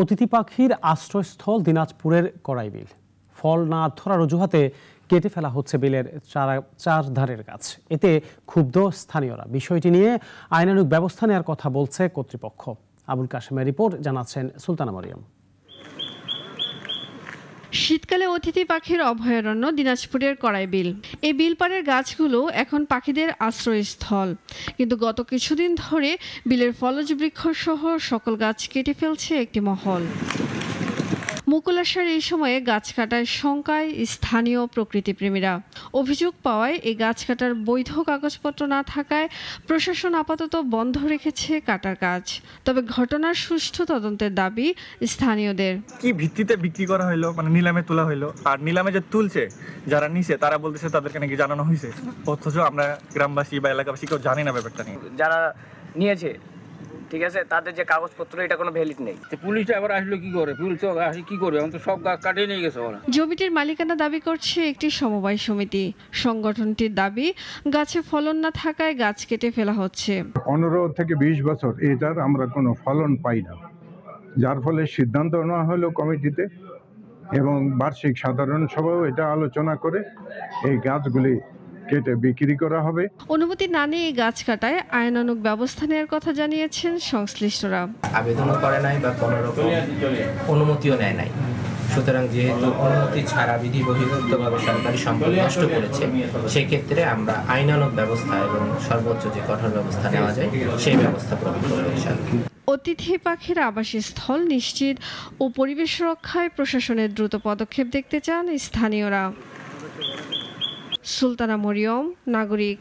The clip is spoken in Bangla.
অতিথি পাখির আশ্রয়স্থল দিনাজপুরের কড়াইবিল। ফল না ধরার অজুহাতে কেটে ফেলা হচ্ছে বিলের চার ধারের গাছ। এতে ক্ষুব্ধ স্থানীয়রা। বিষয়টি নিয়ে আইনানুগ ব্যবস্থা নেওয়ার কথা বলছে কর্তৃপক্ষ। আবুল কাশেমের রিপোর্ট, জানাচ্ছেন সুলতানা মরিয়ম। শীতকালে অতিথি পাখির অভয়ারণ্য দিনাজপুরের কড়াইবিল। এই বিলপাড়ের গাছগুলো এখন পাখিদের আশ্রয়স্থল, কিন্তু গত কিছুদিন ধরে বিলের ফলজ বৃক্ষ সহ সকল গাছ কেটে ফেলছে একটি মহল। মুকুল আসার এই সময়ে গাছ কাটায় শঙ্কায় স্থানীয় প্রকৃতিপ্রেমীরা। অভিযোগ পাওয়ায় এই গাছ কাটার বৈধ কাগজপত্র না থাকায় প্রশাসন আপাতত বন্ধ রেখেছে কাটার কাজ। তবে ঘটনার সুষ্ঠু তদন্তের দাবি স্থানীয়দের। কি ভিত্তিতে বিক্রি করা হলো, মানে নিলামে তোলা হলো, আর নিলামে যে তুলছে যারা নিছে তারা বলতেছে তাদেরকে নাকি জানানো হয়েছে, অথচ আমরা গ্রামবাসী বা এলাকাবাসী কেউ জানি না ব্যাপারটা নিয়ে। যারা নিয়েছে ঠিক আছে, তাদের যে কাগজপত্র এটা কোনো ভ্যালিড নেই। পুলিশটা আবার আসলে কি করে? পুলিশ আসি কি করবে? এখন তো সব গাছ কাটিয়ে নিয়ে গেছে ওরা। জমিটির মালিকানা দাবি করছে একটি সমবায় সমিতি। সংগঠনটির দাবি, গাছে ফলন না থাকায় গাছ কেটে ফেলা হচ্ছে। 15 থেকে 20 বছর এটার আমরা কোনো ফলন পাই না, যার ফলে সিদ্ধান্ত নেওয়া হলো কমিটিতে এবং বার্ষিক সাধারণ সভাও এটা আলোচনা করে এই গাছগুলি কেটে বিক্রি করা হবে। অনুমতি না নিয়ে এই গাছ কাটায় আইনানুগ ব্যবস্থা নেওয়ার কথা জানিয়েছেন সংশ্লিষ্টরা। আবেদনও করে নাই বা কোনো রকম অনুমতিও নেয় নাই। সুতরাং যেহেতু অনুমতি ছাড়া বিধি বহির্ভূতভাবে সরকারি সম্পদ নষ্ট করেছে, সেক্ষেত্রে আমরা আইনানুগ ব্যবস্থা এবং সর্বোচ্চ যে কঠোর ব্যবস্থা নেওয়া যায় সেই ব্যবস্থা গ্রহণ করব ইনশাআল্লাহ। অতিথি পাখির আবাসস্থল নিশ্চিত ও পরিবেশ রক্ষায় প্রশাসনের দ্রুত পদক্ষেপ দেখতে চান স্থানীয়রা। সুলতানা মরিয়ম, নাগরিক।